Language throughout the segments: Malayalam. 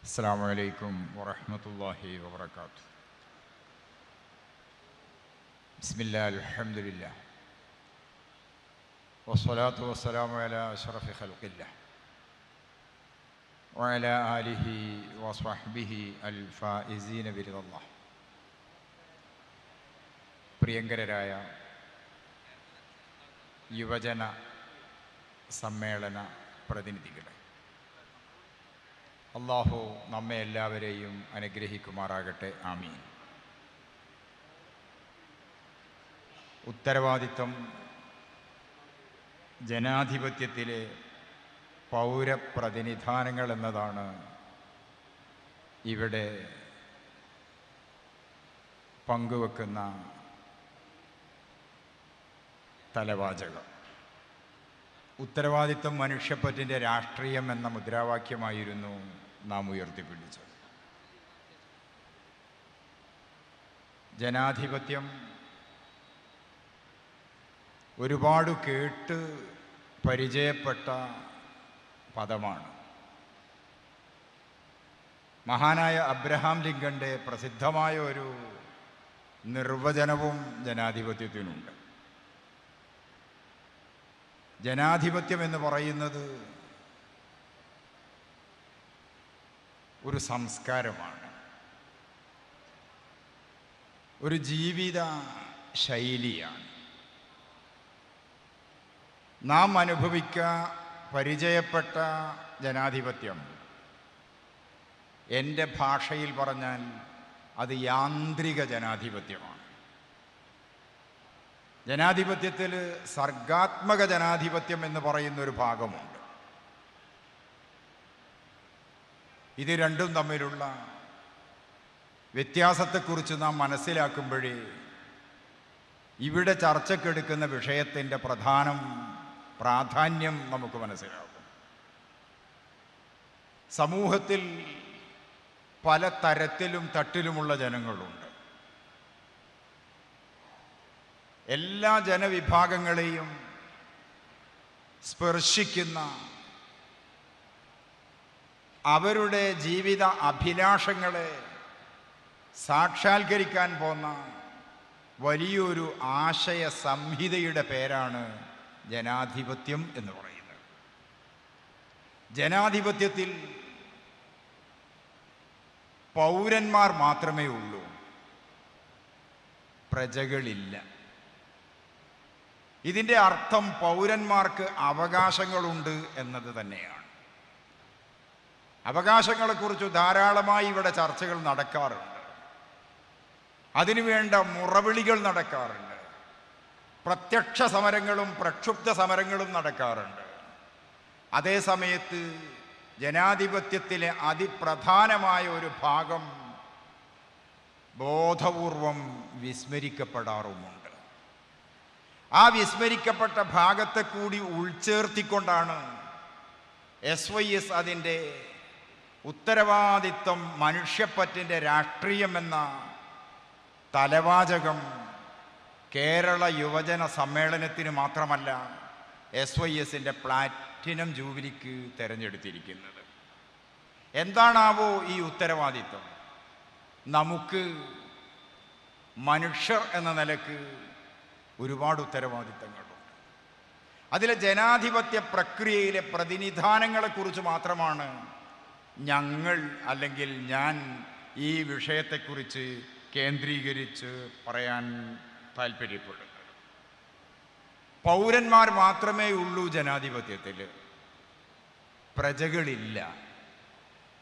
അസ്സലാമു അലൈക്കും വറഹ്മത്തുള്ളാഹി വബറകാതുഹു. ബിസ്മില്ലാഹി അൽഹംദുലില്ലാഹ് വസ്സലാത്തു വസ്സലാമു അലാ അഷ്റഫി ഖൽഖില്ലാഹ് വഅലാ ആലിഹി വസ്വഹ്ബിഹി അൽ ഫായിസീന ബിറിദല്ലാഹ്. പ്രിയങ്കരായ യുവജന സമ്മേളന പ്രതിനിധികളെ, അല്ലാഹു നമ്മെ എല്ലാവരെയും അനുഗ്രഹിക്കുമാറാകട്ടെ. ആമീൻ. ഉത്തരവാദിത്വം ജനാധിപത്യത്തിലെ പൗരപ്രതിനിധാനങ്ങൾ എന്നതാണ് ഇവിടെ പങ്കുവെക്കുന്ന തലവാചകം. ഉത്തരവാദിത്വം മനുഷ്യപ്പറ്റിൻ്റെ രാഷ്ട്രീയം എന്ന മുദ്രാവാക്യമായിരുന്നു നാം ഉയർത്തിപ്പിടിച്ചത്. ജനാധിപത്യം ഒരുപാട് കേട്ട് പരിചയപ്പെട്ട പദമാണ്. മഹാനായ അബ്രഹാം ലിങ്കൻ്റെ പ്രസിദ്ധമായ ഒരു നിർവചനവും ജനാധിപത്യത്തിനുണ്ട്. ജനാധിപത്യം എന്ന് പറയുന്നത് ഒരു സംസ്കാരമാണ്, ഒരു ജീവിത ശൈലിയാണ്. നാം പരിചയപ്പെട്ട ജനാധിപത്യം, എൻ്റെ ഭാഷയിൽ പറഞ്ഞാൽ അത് യാന്ത്രിക ജനാധിപത്യമാണ്. ജനാധിപത്യത്തിൽ സർഗാത്മക ജനാധിപത്യം എന്ന് പറയുന്നൊരു ഭാഗമുണ്ട്. ഇത് രണ്ടും തമ്മിലുള്ള വ്യത്യാസത്തെക്കുറിച്ച് നാം മനസ്സിലാക്കുമ്പോഴേ ഇവിടെ ചർച്ചക്കെടുക്കുന്ന വിഷയത്തിൻ്റെ പ്രാധാന്യം നമുക്ക് മനസ്സിലാകും. സമൂഹത്തിൽ പല തരത്തിലും തട്ടിലുമുള്ള ജനങ്ങളുണ്ട്. എല്ലാ ജനവിഭാഗങ്ങളെയും സ്പർശിക്കുന്ന, അവരുടെ ജീവിത അഭിലാഷങ്ങളെ സാക്ഷാത്കരിക്കാൻ പോന്ന വലിയൊരു ആശയ സംഹിതയുടെ പേരാണ് ജനാധിപത്യം എന്ന് പറയുന്നത്. ജനാധിപത്യത്തിൽ പൗരന്മാർ മാത്രമേ ഉള്ളൂ, പ്രജകളില്ല. ഇതിൻ്റെ അർത്ഥം പൗരന്മാർക്ക് അവകാശങ്ങളുണ്ട് എന്നത് തന്നെയാണ്. അവകാശങ്ങളെക്കുറിച്ച് ധാരാളമായി ഇവിടെ ചർച്ചകൾ നടക്കാറുണ്ട്. അതിനുവേണ്ട മുറവിളികൾ നടക്കാറുണ്ട്. പ്രത്യക്ഷ സമരങ്ങളും പ്രക്ഷുബ്ധ സമരങ്ങളും നടക്കാറുണ്ട്. അതേസമയത്ത് ജനാധിപത്യത്തിലെ അതിപ്രധാനമായ ഒരു ഭാഗം ബോധപൂർവം വിസ്മരിക്കപ്പെടാറുമുണ്ട്. ആ വിസ്മരിക്കപ്പെട്ട ഭാഗത്തെ കൂടി ഉൾച്ചേർത്തിക്കൊണ്ടാണ് SYS അതിൻ്റെ ഉത്തരവാദിത്വം മനുഷ്യപ്പറ്റിൻ്റെ രാഷ്ട്രീയം എന്ന തലവാചകം കേരള യുവജന സമ്മേളനത്തിന് മാത്രമല്ല SYSൻ്റെ പ്ലാറ്റിനം ജൂബിലിക്ക് തിരഞ്ഞെടുത്തിരിക്കുന്നത്. എന്താണാവോ ഈ ഉത്തരവാദിത്വം? നമുക്ക് മനുഷ്യർ എന്ന നിലക്ക് ഒരുപാട് ഉത്തരവാദിത്തങ്ങളുണ്ട്. അതിലെ ജനാധിപത്യ പ്രക്രിയയിലെ പ്രതിനിധാനങ്ങളെക്കുറിച്ച് മാത്രമാണ് ഞങ്ങൾ അല്ലെങ്കിൽ ഞാൻ ഈ വിഷയത്തെക്കുറിച്ച് കേന്ദ്രീകരിച്ച് പറയാൻ താല്പര്യപ്പെടുന്നത്. പൗരന്മാർ മാത്രമേ ഉള്ളൂ ജനാധിപത്യത്തിൽ, പ്രജകളില്ല.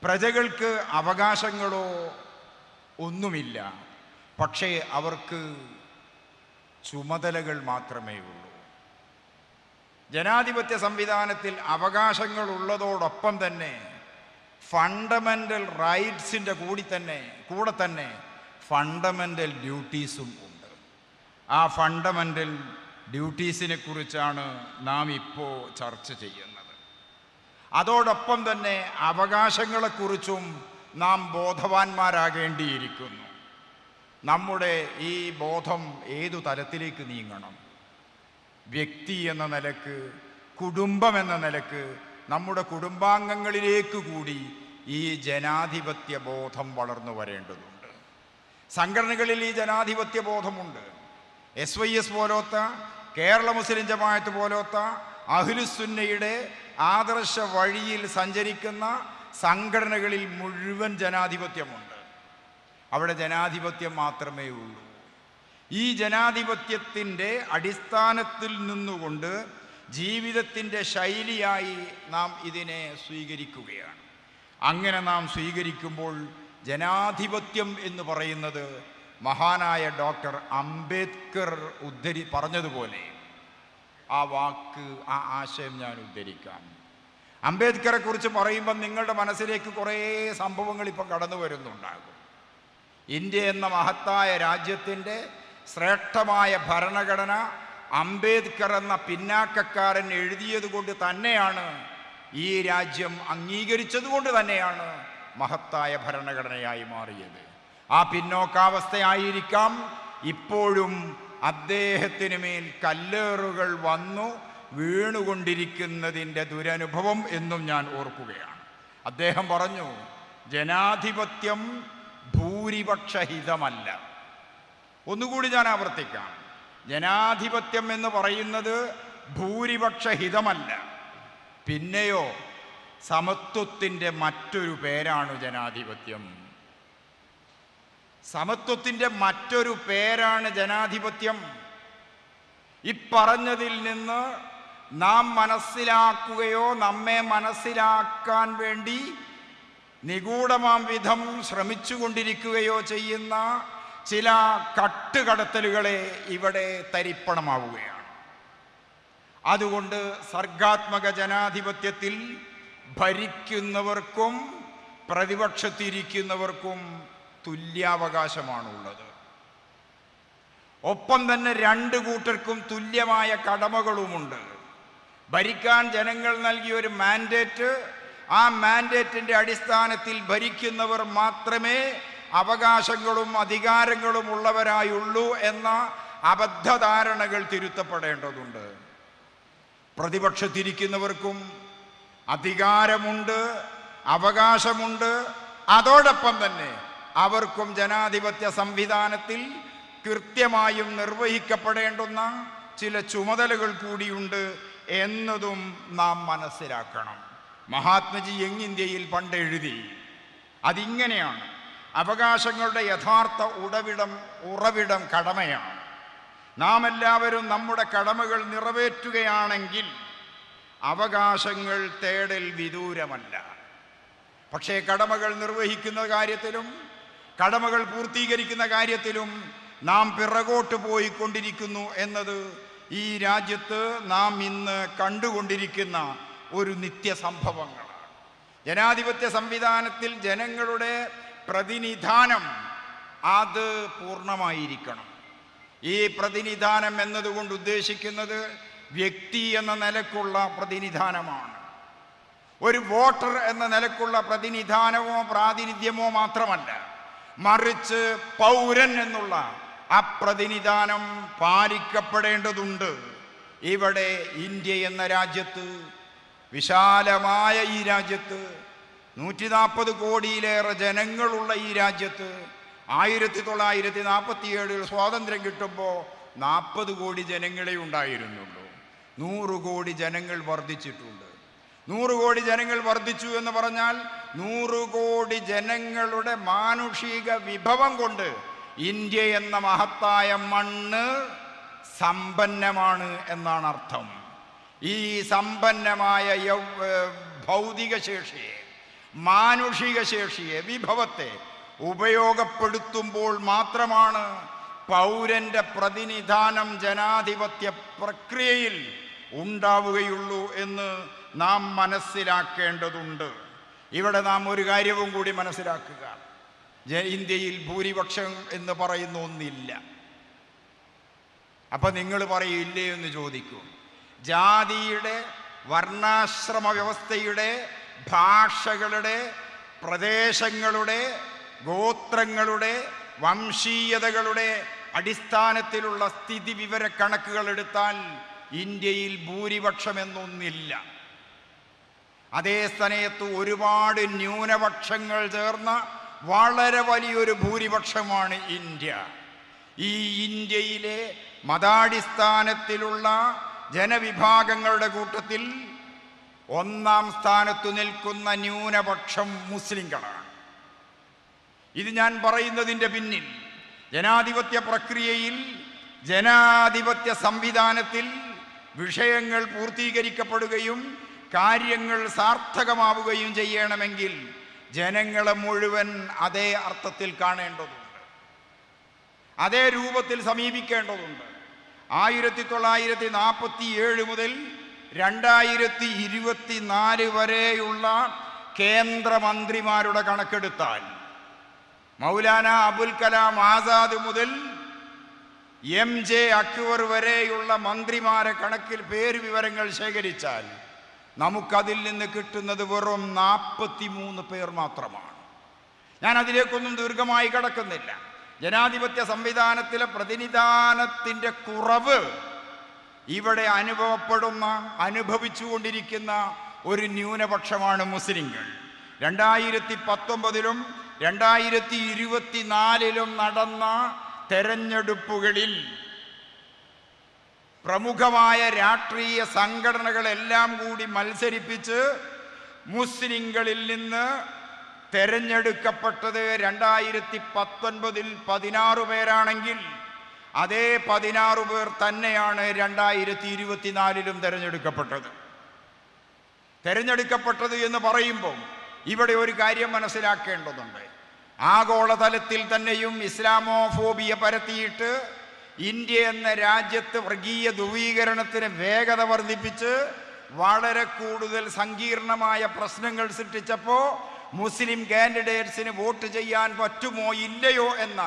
പ്രജകൾക്ക് അവകാശങ്ങളോ ഒന്നുമില്ല, പക്ഷേ അവർക്ക് ചുമതലകൾ മാത്രമേ ഉള്ളൂ. ജനാധിപത്യ സംവിധാനത്തിൽ അവകാശങ്ങൾ ഉള്ളതോടൊപ്പം തന്നെ ഫണ്ടമെൻ്റൽ റൈറ്റ്സിൻ്റെ കൂടെ തന്നെ ഫണ്ടമെൻ്റൽ ഡ്യൂട്ടീസും ഉണ്ട്. ആ ഫണ്ടമെൻ്റൽ ഡ്യൂട്ടീസിനെ കുറിച്ചാണ് നാം ഇപ്പോൾ ചർച്ച ചെയ്യുന്നത്. അതോടൊപ്പം തന്നെ അവകാശങ്ങളെക്കുറിച്ചും നാം ബോധവാന്മാരാകേണ്ടിയിരിക്കുന്നു. നമ്മുടെ ഈ ബോധം ഏതു തലത്തിലേക്ക് നീങ്ങണം? വ്യക്തി എന്ന നിലക്ക്, കുടുംബം എന്ന നിലക്ക്, നമ്മുടെ കുടുംബാംഗങ്ങളിലേക്ക് കൂടി ഈ ജനാധിപത്യ ബോധം വളർന്നു വരേണ്ടതുണ്ട്. സംഘടനകളിൽ ഈ ജനാധിപത്യ ബോധമുണ്ട്. SYS പോലത്തെ, കേരള മുസ്ലിം ജമാഅത്ത് പോലത്തെ അഹ്ലുസുന്നയുടെ ആദർശ വഴിയിൽ സഞ്ചരിക്കുന്ന സംഘടനകളിൽ മുഴുവൻ ജനാധിപത്യമുണ്ട്. അവിടെ ജനാധിപത്യം മാത്രമേ ഉള്ളൂ. ഈ ജനാധിപത്യത്തിൻ്റെ അടിസ്ഥാനത്തിൽ നിന്നുകൊണ്ട് ജീവിതത്തിൻ്റെ ശൈലിയായി നാം ഇതിനെ സ്വീകരിക്കുകയാണ്. അങ്ങനെ നാം സ്വീകരിക്കുമ്പോൾ ജനാധിപത്യം എന്ന് പറയുന്നത് മഹാനായ ഡോക്ടർ അംബേദ്കർ പറഞ്ഞതുപോലെ, ആ വാക്ക്, ആ ആശയം ഞാൻ ഉദ്ധരിക്കാം. അംബേദ്കറെ കുറിച്ച് പറയുമ്പോൾ നിങ്ങളുടെ മനസ്സിലേക്ക് കുറേ സംഭവങ്ങൾ ഇപ്പം കടന്നു വരുന്നുണ്ടാകും. ഇന്ത്യ എന്ന മഹത്തായ രാജ്യത്തിൻ്റെ ശ്രേഷ്ഠമായ ഭരണഘടന അംബേദ്കർ എന്ന പിന്നാക്കക്കാരൻ എഴുതിയത് കൊണ്ട് തന്നെയാണ്, ഈ രാജ്യം അംഗീകരിച്ചതുകൊണ്ട് തന്നെയാണ് മഹത്തായ ഭരണഘടനയായി മാറിയത്. ആ പിന്നോക്കാവസ്ഥയായിരിക്കാം ഇപ്പോഴും അദ്ദേഹത്തിന് മേൽ കല്ലേറുകൾ വന്നു വീണുകൊണ്ടിരിക്കുന്നതിൻ്റെ ദുരനുഭവം എന്നും ഞാൻ ഓർക്കുകയാണ്. അദ്ദേഹം പറഞ്ഞു, ജനാധിപത്യം ഭൂരിപക്ഷഹിതമല്ല. ഒന്നുകൂടി ഞാൻ ആവർത്തിക്കാം, ജനാധിപത്യം എന്ന് പറയുന്നത് ഭൂരിപക്ഷഹിതമല്ല. പിന്നെയോ സമത്വത്തിൻ്റെ മറ്റൊരു പേരാണ് ജനാധിപത്യം. സമത്വത്തിൻ്റെ മറ്റൊരു പേരാണ് ജനാധിപത്യം. ഇപ്പറഞ്ഞതിൽ നിന്ന് നാം മനസ്സിലാക്കുകയോ നമ്മെ മനസ്സിലാക്കാൻ വേണ്ടി നിഗൂഢമാം വിധം ശ്രമിച്ചുകൊണ്ടിരിക്കുകയോ ചെയ്യുന്ന ചില കട്ടുകടത്തലുകളെ ഇവിടെ തരിപ്പണമാവുകയാണ്. അതുകൊണ്ട് സർഗാത്മക ജനാധിപത്യത്തിൽ ഭരിക്കുന്നവർക്കും പ്രതിപക്ഷത്തിരിക്കുന്നവർക്കും തുല്യാവകാശമാണുള്ളത്. ഒപ്പം തന്നെ രണ്ടു കൂട്ടർക്കും തുല്യമായ കടമകളുമുണ്ട്. ഭരിക്കാൻ ജനങ്ങൾ നൽകിയ ഒരു മാൻഡേറ്റ്, ആ മാൻഡേറ്റിൻ്റെ അടിസ്ഥാനത്തിൽ ഭരിക്കുന്നവർ മാത്രമേ അവകാശങ്ങളും അധികാരങ്ങളും ഉള്ളവരായുള്ളൂ എന്ന അബദ്ധധാരണകൾ തിരുത്തപ്പെടേണ്ടതുണ്ട്. പ്രതിപക്ഷത്തിരിക്കുന്നവർക്കും അധികാരമുണ്ട്, അവകാശമുണ്ട്. അതോടൊപ്പം തന്നെ അവർക്കും ജനാധിപത്യ സംവിധാനത്തിൽ കൃത്യമായും നിർവഹിക്കപ്പെടേണ്ടുന്ന ചില ചുമതലകൾ കൂടിയുണ്ട് എന്നതും നാം മനസ്സിലാക്കണം. മഹാത്മജി യങ് ഇന്ത്യയിൽ പണ്ട് എഴുതി, അതിങ്ങനെയാണ്: അവകാശങ്ങളുടെ യഥാർത്ഥ ഉറവിടം കടമയാണ്. നാം എല്ലാവരും നമ്മുടെ കടമകൾ നിറവേറ്റുകയാണെങ്കിൽ അവകാശങ്ങൾ തേടൽ വിദൂരമല്ല. പക്ഷേ കടമകൾ നിർവഹിക്കുന്ന കാര്യത്തിലും കടമകൾ പൂർത്തീകരിക്കുന്ന കാര്യത്തിലും നാം പിറകോട്ട് പോയിക്കൊണ്ടിരിക്കുന്നു എന്നത് ഈ രാജ്യത്ത് നാം ഇന്ന് കണ്ടുകൊണ്ടിരിക്കുന്ന ഒരു നിത്യസംഭവങ്ങളാണ്. ജനാധിപത്യ സംവിധാനത്തിൽ ജനങ്ങളുടെ പ്രതിനിധാനം അത് പൂർണ്ണമായിരിക്കണം. ഈ പ്രതിനിധാനം എന്നതുകൊണ്ട് ഉദ്ദേശിക്കുന്നത് വ്യക്തി എന്ന നിലക്കുള്ള പ്രതിനിധാനമാണ്. ഒരു വോട്ടർ എന്ന നിലക്കുള്ള പ്രതിനിധാനമോ പ്രാതിനിധ്യമോ മാത്രമല്ല, മറിച്ച് പൗരൻ എന്നുള്ള ആ പ്രതിനിധാനം പാലിക്കപ്പെടേണ്ടതുണ്ട്. ഇവിടെ ഇന്ത്യ എന്ന രാജ്യത്ത്, വിശാലമായ ഈ രാജ്യത്ത്, 140 കോടിയിലേറെ ജനങ്ങളുള്ള ഈ രാജ്യത്ത് 1947 സ്വാതന്ത്ര്യം കിട്ടുമ്പോൾ 40 കോടി ജനങ്ങളെ ഉണ്ടായിരുന്നുള്ളൂ. 100 കോടി ജനങ്ങൾ വർദ്ധിച്ചിട്ടുണ്ട്. 100 കോടി ജനങ്ങൾ വർദ്ധിച്ചു എന്ന് പറഞ്ഞാൽ 100 കോടി ജനങ്ങളുടെ മാനുഷിക വിഭവം കൊണ്ട് ഇന്ത്യ എന്ന മഹത്തായ മണ്ണ് സമ്പന്നമാണ് എന്നാണ് അർത്ഥം. ഈ സമ്പന്നമായ ഭൗതിക ശേഷിയെ, മാനുഷിക ശേഷിയെ, വിഭവത്തെ ഉപയോഗപ്പെടുത്തുമ്പോൾ മാത്രമാണ് പൗരന്റെ പ്രതിനിധാനം ജനാധിപത്യ പ്രക്രിയയിൽ ഉണ്ടാവുകയുള്ളൂ എന്ന് നാം മനസ്സിലാക്കേണ്ടതുണ്ട്. ഇവിടെ നാം ഒരു കാര്യവും കൂടി മനസ്സിലാക്കുക: ഇന്ത്യയിൽ ഭൂരിപക്ഷം എന്ന് പറയുന്ന ഒന്നില്ല. അപ്പൊ നിങ്ങൾ പറയില്ലേ എന്ന് ചോദിക്കും. ജാതിയുടെ, വർണ്ണാശ്രമ വ്യവസ്ഥയുടെ, ഭാഷകളുടെ, പ്രദേശങ്ങളുടെ, ഗോത്രങ്ങളുടെ, വംശീയതകളുടെ അടിസ്ഥാനത്തിലുള്ള സ്ഥിതി വിവര കണക്കുകൾ എടുത്താൽ ഇന്ത്യയിൽ ഭൂരിപക്ഷം എന്നൊന്നില്ല. അതേ സ്ഥാനത്ത് ഒരുപാട് ന്യൂനപക്ഷങ്ങൾ ചേർന്ന വളരെ വലിയൊരു ഭൂരിപക്ഷമാണ് ഇന്ത്യ. ഈ ഇന്ത്യയിലെ മതാടിസ്ഥാനത്തിലുള്ള ജനവിഭാഗങ്ങളുടെ കൂട്ടത്തിൽ ഒന്നാം സ്ഥാനത്തു നിൽക്കുന്ന ന്യൂനപക്ഷം മുസ്ലിങ്ങളാണ്. ഇത് ഞാൻ പറയുന്നതിൻ്റെ പിന്നിൽ ജനാധിപത്യ പ്രക്രിയയിൽ, ജനാധിപത്യ സംവിധാനത്തിൽ വിഷയങ്ങൾ പൂർത്തീകരിക്കപ്പെടുകയും കാര്യങ്ങൾ സാർത്ഥകമാവുകയും ചെയ്യണമെങ്കിൽ ജനങ്ങളെ മുഴുവൻ അതേ അർത്ഥത്തിൽ കാണേണ്ടതുണ്ട്, അതേ രൂപത്തിൽ സമീപിക്കേണ്ടതുണ്ട്. 1947 മുതൽ 2024 വരെയുള്ള കേന്ദ്രമന്ത്രിമാരുടെ കണക്കെടുത്താൽ മൗലാന അബുൽ കലാം ആസാദ് മുതൽ MJ അക്ബർ വരെയുള്ള മന്ത്രിമാരെ കണക്കിൽ പേര് വിവരങ്ങൾ ശേഖരിച്ചാൽ നമുക്കതിൽ നിന്ന് കിട്ടുന്നത് വെറും 43 പേർ മാത്രമാണ്. ഞാൻ അതിലേക്കൊന്നും ദീർഘമായി കടക്കുന്നില്ല. ജനാധിപത്യ സംവിധാനത്തിലെ പ്രതിനിധാനത്തിൻ്റെ കുറവ് ഇവിടെ അനുഭവിച്ചുകൊണ്ടിരിക്കുന്ന ഒരു ന്യൂനപക്ഷമാണ് മുസ്ലിങ്ങൾ. 2019 2024 നടന്ന തെരഞ്ഞെടുപ്പുകളിൽ പ്രമുഖമായ രാഷ്ട്രീയ സംഘടനകളെല്ലാം കൂടി മത്സരിപ്പിച്ച് മുസ്ലിങ്ങളിൽ നിന്ന് തെരഞ്ഞെടുക്കപ്പെട്ടത് 2019 16 പേരാണെങ്കിൽ അതേ 16 പേർ തന്നെയാണ് 2024 തെരഞ്ഞെടുക്കപ്പെട്ടത് എന്ന് പറയുമ്പോൾ ഇവിടെ ഒരു കാര്യം മനസ്സിലാക്കേണ്ടതുണ്ട്. ആഗോളതലത്തിൽ തന്നെയും ഇസ്ലാമോഫോബിയ പരത്തിയിട്ട് ഇന്ത്യ എന്ന രാജ്യത്ത് വർഗീയ ധ്രുവീകരണത്തിന് വേഗത വർദ്ധിപ്പിച്ച് വളരെ കൂടുതൽ സങ്കീർണമായ പ്രശ്നങ്ങൾ സൃഷ്ടിച്ചപ്പോൾ മുസ്ലിം കാൻഡിഡേറ്റ്സിന് വോട്ട് ചെയ്യാൻ പറ്റുമോ ഇല്ലയോ എന്ന,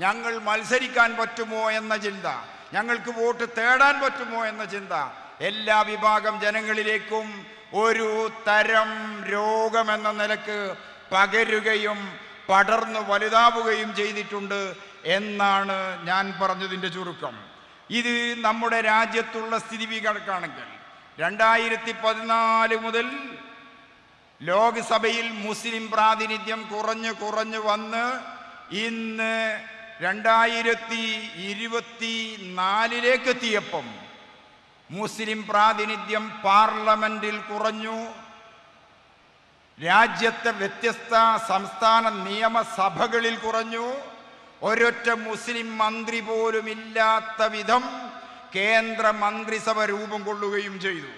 ഞങ്ങൾ മത്സരിക്കാൻ പറ്റുമോ എന്ന ചിന്ത, ഞങ്ങൾക്ക് വോട്ട് തേടാൻ പറ്റുമോ എന്ന ചിന്ത എല്ലാ വിഭാഗം ജനങ്ങളിലേക്കും ഒരു തരം രോഗമെന്ന നിലക്ക് പകരുകയും പടർന്നു വലുതാവുകയും ചെയ്തിട്ടുണ്ട് എന്നാണ് ഞാൻ പറഞ്ഞതിൻ്റെ ചുരുക്കം. ഇത് നമ്മുടെ രാജ്യത്തുള്ള സ്ഥിതിവികൾക്കാണെങ്കിൽ 2014 മുതൽ ലോക്സഭയിൽ മുസ്ലിം പ്രാതിനിധ്യം കുറഞ്ഞു വന്ന് ഇന്ന് 2024 എത്തിയപ്പം മുസ്ലിം പ്രാതിനിധ്യം പാർലമെന്റിൽ കുറഞ്ഞു. രാജ്യത്തെ വ്യത്യസ്ത സംസ്ഥാന നിയമസഭകളിൽ കുറഞ്ഞു. ഒരൊറ്റ മുസ്ലിം മന്ത്രി പോലും ഇല്ലാത്ത വിധം കേന്ദ്ര മന്ത്രിസഭ രൂപം കൊള്ളുകയും ചെയ്തു.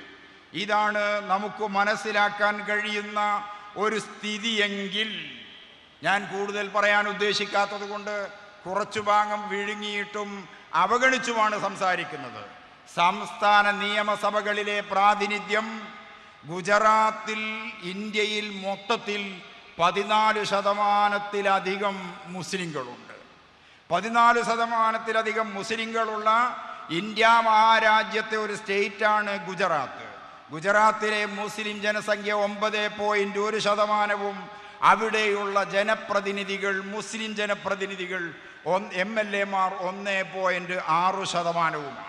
ഇതാണ് നമുക്ക് മനസ്സിലാക്കാൻ കഴിയുന്ന ഒരു സ്ഥിതിയെങ്കിൽ, ഞാൻ കൂടുതൽ പറയാൻ ഉദ്ദേശിക്കാത്തത് കൊണ്ട് കുറച്ചു ഭാഗം വിഴുങ്ങിയിട്ടും അവഗണിച്ചുമാണ് സംസാരിക്കുന്നത്. സംസ്ഥാന നിയമസഭകളിലെ പ്രാതിനിധ്യം ഗുജറാത്തിൽ ഇന്ത്യയിൽ മൊത്തത്തിൽ 14% മുസ്ലിങ്ങളുണ്ട്. 14% മുസ്ലിങ്ങളുള്ള ഇന്ത്യ മഹാരാജ്യത്തെ ഒരു സ്റ്റേറ്റാണ് ഗുജറാത്ത്. ഗുജറാത്തിലെ മുസ്ലിം ജനസംഖ്യ 9.1%, അവിടെയുള്ള ജനപ്രതിനിധികൾ, മുസ്ലിം ജനപ്രതിനിധികൾ MLA-മാർ 1.6%.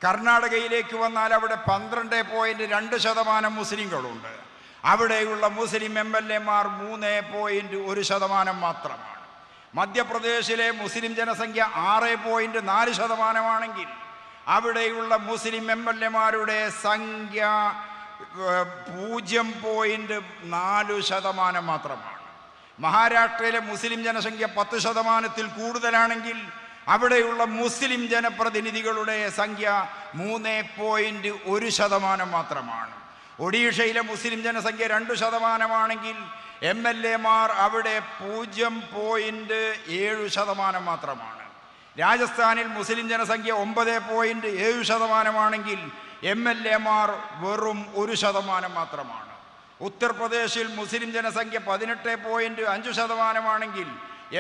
കർണാടകയിലേക്ക് വന്നാൽ അവിടെ 12.2% മുസ്ലിങ്ങളുണ്ട്. അവിടെയുള്ള മുസ്ലിം MLA-മാർ 3.1% മാത്രമാണ്. മധ്യപ്രദേശിലെ മുസ്ലിം ജനസംഖ്യ 6.4%ആണെങ്കിൽ അവിടെയുള്ള മുസ്ലിം MLA-മാരുടെ സംഖ്യ 0.4% മാത്രമാണ്. മഹാരാഷ്ട്രയിലെ മുസ്ലിം ജനസംഖ്യ 10%-ൽ കൂടുതലാണെങ്കിൽ അവിടെയുള്ള മുസ്ലിം ജനപ്രതിനിധികളുടെ സംഖ്യ 3.1% മാത്രമാണ്. ഒഡീഷയിലെ മുസ്ലിം ജനസംഖ്യ 2%ആണെങ്കിൽ MLA-മാർ അവിടെ 0.7% മാത്രമാണ്. രാജസ്ഥാനിൽ മുസ്ലിം ജനസംഖ്യ 9.7%ആണെങ്കിൽ MLA-മാർ വെറും 1% മാത്രമാണ്. ഉത്തർപ്രദേശിൽ മുസ്ലിം ജനസംഖ്യ 18.5%ആണെങ്കിൽ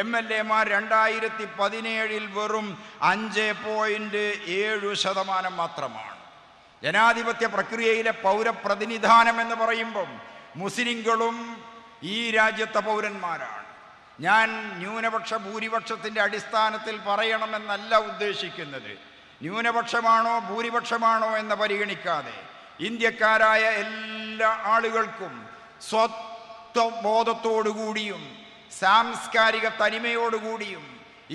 MLA-മാർ 2017 വെറും 5.7% മാത്രമാണ്. ജനാധിപത്യ പ്രക്രിയയിലെ പൗരപ്രതിനിധാനം എന്ന് പറയുമ്പം മുസ്ലിങ്ങളും ഈ രാജ്യത്തെ പൗരന്മാരാണ്. ഞാൻ ന്യൂനപക്ഷ ഭൂരിപക്ഷത്തിൻ്റെ അടിസ്ഥാനത്തിൽ പറയണമെന്നല്ല ഉദ്ദേശിക്കുന്നത്. ന്യൂനപക്ഷമാണോ ഭൂരിപക്ഷമാണോ എന്ന് പരിഗണിക്കാതെ ഇന്ത്യക്കാരായ എല്ലാ ആളുകൾക്കും സ്വത്വബോധത്തോടുകൂടിയും സാംസ്കാരിക തനിമയോടുകൂടിയും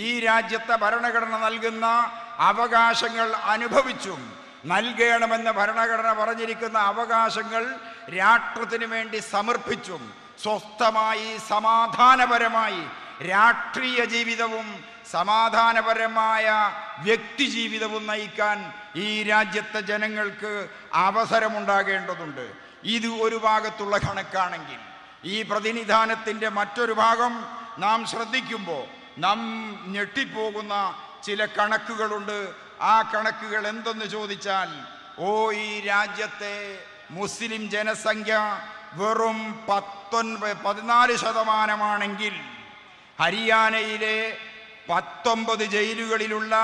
ഈ രാജ്യത്തെ ഭരണഘടന നൽകുന്ന അവകാശങ്ങൾ അനുഭവിച്ചും നൽകണമെന്ന് ഭരണഘടന പറഞ്ഞിരിക്കുന്ന അവകാശങ്ങൾ രാഷ്ട്രത്തിന് വേണ്ടി സമർപ്പിച്ചും സ്വസ്ഥമായി സമാധാനപരമായി രാഷ്ട്രീയ ജീവിതവും സമാധാനപരമായ വ്യക്തി ജീവിതവും നയിക്കാൻ ഈ രാജ്യത്തെ ജനങ്ങൾക്ക് അവസരമുണ്ടാകേണ്ടതുണ്ട്. ഇത് ഒരു ഭാഗത്തുള്ള കണക്കാണെങ്കിൽ, ഈ പ്രതിനിധാനത്തിൻ്റെ മറ്റൊരു ഭാഗം നാം ശ്രദ്ധിക്കുമ്പോൾ നാം ഞെട്ടിപ്പോകുന്ന ചില കണക്കുകളുണ്ട്. ആ കണക്കുകൾ എന്തെന്ന് ചോദിച്ചാൽ, ഈ രാജ്യത്തെ മുസ്ലിം ജനസംഖ്യ വെറും 14% ഹരിയാനയിലെ 19 ജയിലുകളിലുള്ള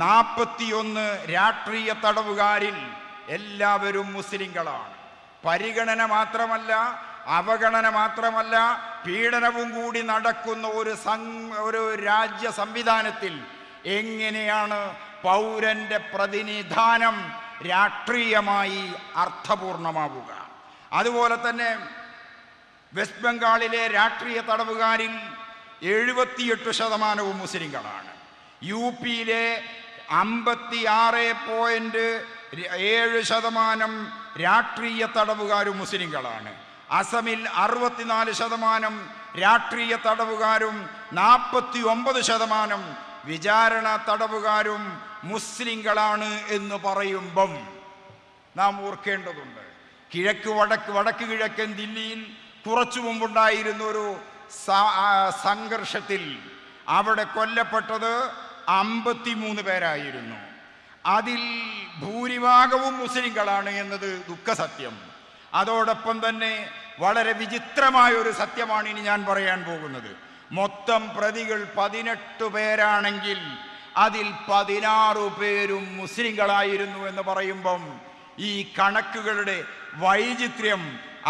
41 രാഷ്ട്രീയ തടവുകാരിൽ എല്ലാവരും മുസ്ലിങ്ങളാണ്. പരിഗണന മാത്രമല്ല, അവഗണന മാത്രമല്ല, പീഡനവും കൂടി നടക്കുന്ന ഒരു രാജ്യ സംവിധാനത്തിൽ എങ്ങനെയാണ് പൗരന്റെ പ്രതിനിധാനം രാഷ്ട്രീയമായി അർത്ഥപൂർണമാവുക? അതുപോലെ തന്നെ വെസ്റ്റ് ബംഗാളിലെ രാഷ്ട്രീയ തടവുകാരിൽ 78% മുസ്ലിങ്ങളാണ്. യു പിയിലെ 56.7% രാഷ്ട്രീയ തടവുകാരും മുസ്ലിങ്ങളാണ്. അസമിൽ 64% രാഷ്ട്രീയ തടവുകാരും 49% വിചാരണ തടവുകാരും മുസ്ലിങ്ങളാണ് എന്ന് പറയുമ്പം നാം ഓർക്കേണ്ടതുണ്ട്, വടക്ക് കിഴക്കൻ ദില്ലിയിൽ കുറച്ചു മുമ്പുണ്ടായിരുന്ന ഒരു സംഘർഷത്തിൽ അവിടെ കൊല്ലപ്പെട്ടത് 53 പേരായിരുന്നു. അതിൽ ഭൂരിഭാഗവും മുസ്ലിങ്ങളാണ് എന്നത് ദുഃഖസത്യം. അതോടൊപ്പം തന്നെ വളരെ വിചിത്രമായ ഒരു സത്യമാണ് ഇനി ഞാൻ പറയാൻ പോകുന്നത്. മൊത്തം പ്രതികൾ 18 പേരാണെങ്കിൽ അതിൽ 16 പേരും മുസ്ലിങ്ങളായിരുന്നു എന്ന് പറയുമ്പം ഈ കണക്കുകളുടെ വൈചിത്ര്യം,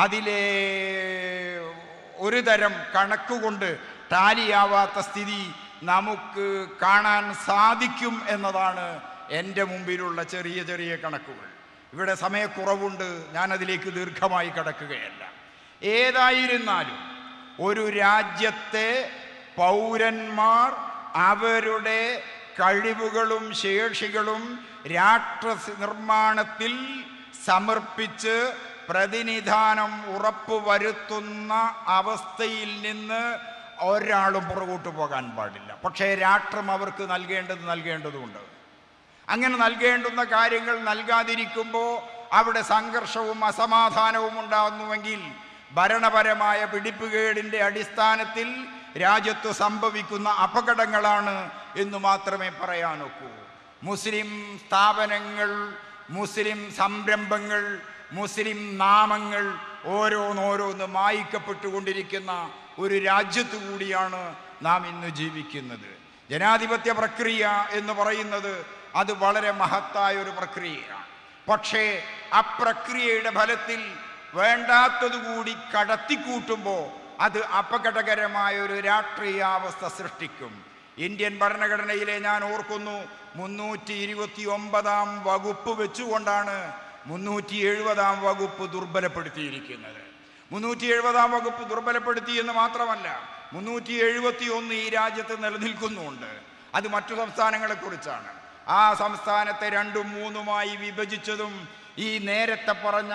അതിലെ ഒരു തരം കണക്കുകൊണ്ട് ടാലിയാവാത്ത സ്ഥിതി നമുക്ക് കാണാൻ സാധിക്കും എന്നതാണ് എൻ്റെ മുമ്പിലുള്ള ചെറിയ ചെറിയ കണക്കുകൾ. ഇവിടെ സമയക്കുറവുണ്ട്, ഞാനതിലേക്ക് ദീർഘമായി കടക്കുകയല്ല. ഏതായിരുന്നാലും ഒരു രാജ്യത്തെ പൗരന്മാർ അവരുടെ കഴിവുകളും ശേഷികളും രാഷ്ട്ര നിർമ്മാണത്തിൽ സമർപ്പിച്ച് പ്രതിനിധാനം ഉറപ്പുവരുത്തുന്ന അവസ്ഥയിൽ നിന്ന് ഒരാളും പുറകോട്ട് പോകാൻ പാടില്ല. പക്ഷേ രാഷ്ട്രം അവർക്ക് നൽകേണ്ടതുണ്ട്. അങ്ങനെ നൽകേണ്ടുന്ന കാര്യങ്ങൾ നൽകാതിരിക്കുമ്പോൾ അവിടെ സംഘർഷവും അസമാധാനവും ഉണ്ടാകുന്നുവെങ്കിൽ ഭരണപരമായ പിടിപ്പുകേടിൻ്റെ അടിസ്ഥാനത്തിൽ രാജ്യത്ത് സംഭവിക്കുന്ന അപകടങ്ങളാണ് എന്ന് മാത്രമേ പറയാനൊക്കൂ. മുസ്ലിം സ്ഥാപനങ്ങൾ, മുസ്ലിം സംരംഭങ്ങൾ, മുസ്ലിം നാമങ്ങൾ ഓരോന്നോരോന്ന് മായ്ക്കപ്പെട്ടുകൊണ്ടിരിക്കുന്ന ഒരു രാജ്യത്തു കൂടിയാണ് നാം ഇന്ന് ജീവിക്കുന്നത്. ജനാധിപത്യ പ്രക്രിയ എന്ന് പറയുന്നത് അത് വളരെ മഹത്തായ ഒരു പ്രക്രിയയാണ്. പക്ഷേ അപ്രക്രിയയുടെ ഫലത്തിൽ വേണ്ടാത്തതുകൂടി കടത്തിക്കൂട്ടുമ്പോൾ അത് അപകടകരമായ ഒരു രാഷ്ട്രീയാവസ്ഥ സൃഷ്ടിക്കും. ഇന്ത്യൻ ഭരണഘടനയിലെ ഞാൻ ഓർക്കുന്നു 329 വകുപ്പ് വെച്ചുകൊണ്ടാണ് 370 വകുപ്പ് ദുർബലപ്പെടുത്തിയിരിക്കുന്നത്. 370 വകുപ്പ് ദുർബലപ്പെടുത്തി എന്ന് മാത്രമല്ല, 371 ഈ രാജ്യത്ത് നിലനിൽക്കുന്നുണ്ട്. അത് മറ്റു സംസ്ഥാനങ്ങളെക്കുറിച്ചാണ്. ആ സംസ്ഥാനത്തെ 2ഉം 3ഉമായി വിഭജിച്ചതും ഈ നേരത്തെ പറഞ്ഞ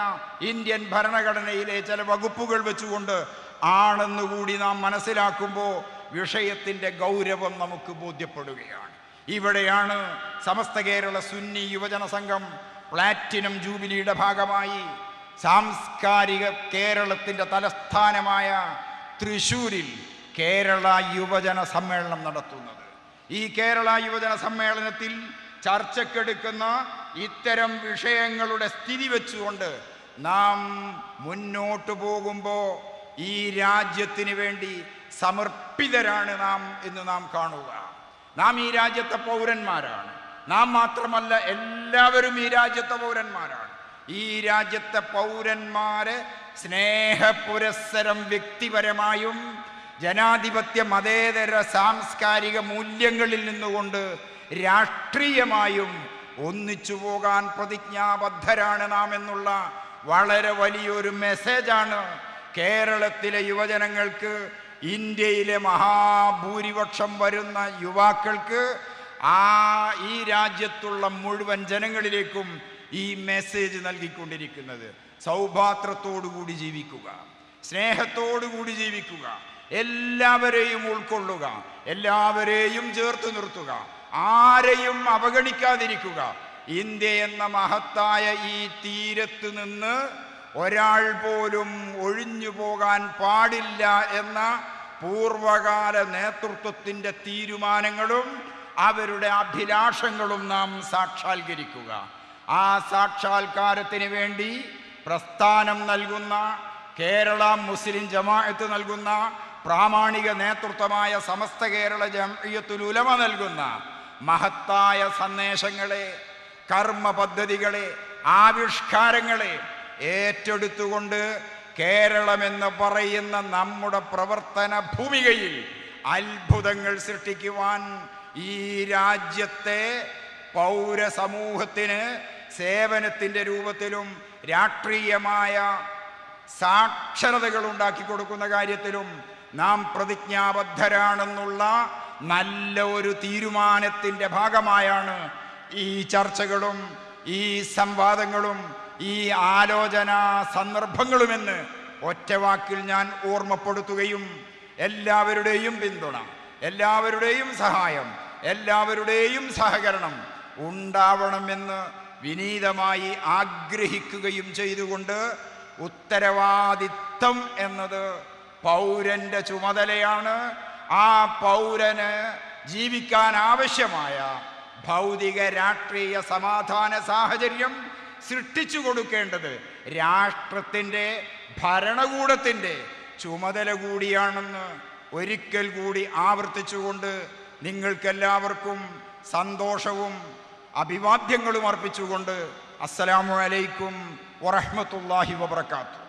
ഇന്ത്യൻ ഭരണഘടനയിലെ ചില വകുപ്പുകൾ വെച്ചുകൊണ്ട് ആണെന്നുകൂടി നാം മനസ്സിലാക്കുമ്പോൾ വിഷയത്തിൻ്റെ ഗൗരവം നമുക്ക് ബോധ്യപ്പെടുകയാണ്. ഇവിടെയാണ് സമസ്ത കേരള സുന്നി യുവജന സംഘം പ്ലാറ്റിനം ജൂബിലിയുടെ ഭാഗമായി സാംസ്കാരിക കേരളത്തിൻ്റെ തലസ്ഥാനമായ തൃശ്ശൂരിൽ കേരള യുവജന സമ്മേളനം നടത്തുന്നത്. ഈ കേരള യുവജന സമ്മേളനത്തിൽ ചർച്ചക്കെടുക്കുന്ന ഇത്തരം വിഷയങ്ങളുടെ സ്ഥിതി വെച്ചുകൊണ്ട് നാം മുന്നോട്ട് പോകുമ്പോൾ ഈ രാജ്യത്തിന് വേണ്ടി സമർപ്പിതരാണ് നാം എന്ന് നാം കാണുക. നാം ഈ രാജ്യത്തെ പൗരന്മാരാണ്. നാം മാത്രമല്ല, എല്ലാവരും ഈ രാജ്യത്തെ പൗരന്മാരാണ്. ഈ രാജ്യത്തെ പൗരന്മാരെ സ്നേഹപുരസ്സരം വ്യക്തിപരമായും ജനാധിപത്യ മതേതര സാംസ്കാരിക മൂല്യങ്ങളിൽ നിന്നുകൊണ്ട് രാഷ്ട്രീയമായും ഒന്നിച്ചു പോകാൻ പ്രതിജ്ഞാബദ്ധരാണ് നാം എന്നുള്ള വളരെ വലിയൊരു മെസ്സേജാണ് കേരളത്തിലെ യുവജനങ്ങൾക്ക്, ഇന്ത്യയിലെ മഹാഭൂരിപക്ഷം വരുന്ന യുവാക്കൾക്ക്, ഈ രാജ്യത്തുള്ള മുഴുവൻ ജനങ്ങളിലേക്കും ഈ മെസ്സേജ് നൽകിക്കൊണ്ടിരിക്കുന്നത്. സൗഭാത്രത്തോടുകൂടി ജീവിക്കുക, സ്നേഹത്തോടുകൂടി ജീവിക്കുക, എല്ലാവരെയും ഉൾക്കൊള്ളുക, എല്ലാവരെയും ചേർത്ത് നിർത്തുക, ആരെയും അവഗണിക്കാതിരിക്കുക. ഇന്ത്യ എന്ന മഹത്തായ ഈ തീരത്ത് നിന്ന് ഒരാൾ പോലും ഒഴിഞ്ഞു പോകാൻ പാടില്ല എന്ന പൂർവകാല നേതൃത്വത്തിൻ്റെ തീരുമാനങ്ങളും അവരുടെ അഭിലാഷങ്ങളും നാം സാക്ഷാത്കരിക്കുക. ആ സാക്ഷാത്കാരത്തിന് വേണ്ടി പ്രസ്ഥാനം നൽകുന്ന, കേരള മുസ്ലിം ജമാഅത്ത് നൽകുന്ന, പ്രാമാണിക നേതൃത്വമായ സമസ്ത കേരള ജംഇയ്യത്തുൽ ഉലമ നൽകുന്ന മഹത്തായ സന്ദേശങ്ങളെ, കർമ്മ പദ്ധതികളെ, ആവിഷ്കാരങ്ങളെ ഏറ്റെടുത്തുകൊണ്ട് കേരളമെന്ന് പറയുന്ന നമ്മുടെ പ്രവർത്തന ഭൂമികയിൽ അത്ഭുതങ്ങൾ സൃഷ്ടിക്കുവാൻ ഈ രാജ്യത്തെ പൗരസമൂഹത്തിന് സേവനത്തിൻ്റെ രൂപത്തിലും രാഷ്ട്രീയമായ സാക്ഷരതകൾ ഉണ്ടാക്കി കൊടുക്കുന്ന കാര്യത്തിലും നാം പ്രതിജ്ഞാബദ്ധരാണെന്നുള്ള നല്ല ഒരു തീരുമാനത്തിൻ്റെ ഭാഗമായാണ് ഈ ചർച്ചകളും ഈ സംവാദങ്ങളും ഈ ആലോചനാ സന്ദർഭങ്ങളുമെന്ന് ഒറ്റവാക്കിൽ ഞാൻ ഓർമ്മപ്പെടുത്തുകയും എല്ലാവരുടെയും പിന്തുണ, എല്ലാവരുടെയും സഹായം, എല്ലാവരുടെയും സഹകരണം ഉണ്ടാവണമെന്ന് വിനീതമായി ആഗ്രഹിക്കുകയും ചെയ്തുകൊണ്ട്, ഉത്തരവാദിത്തം എന്നത് പൗരൻ്റെ ചുമതലയാണ്. ആ പൗരന് ജീവിക്കാൻ ആവശ്യമായ ഭൗതിക രാഷ്ട്രീയ സമാധാന സാഹചര്യം സൃഷ്ടിച്ചു കൊടുക്കേണ്ടത് രാഷ്ട്രത്തിൻ്റെ, ഭരണകൂടത്തിൻ്റെ ചുമതല കൂടിയാണെന്ന് ഒരിക്കൽ കൂടി ആവർത്തിച്ചുകൊണ്ട് നിങ്ങൾക്കെല്ലാവർക്കും സന്തോഷവും അഭിവാദ്യങ്ങളും അർപ്പിച്ചുകൊണ്ട് അസ്സലാമു അലൈക്കും വറഹ്മത്തുള്ളാഹി വബറകാതുഹു.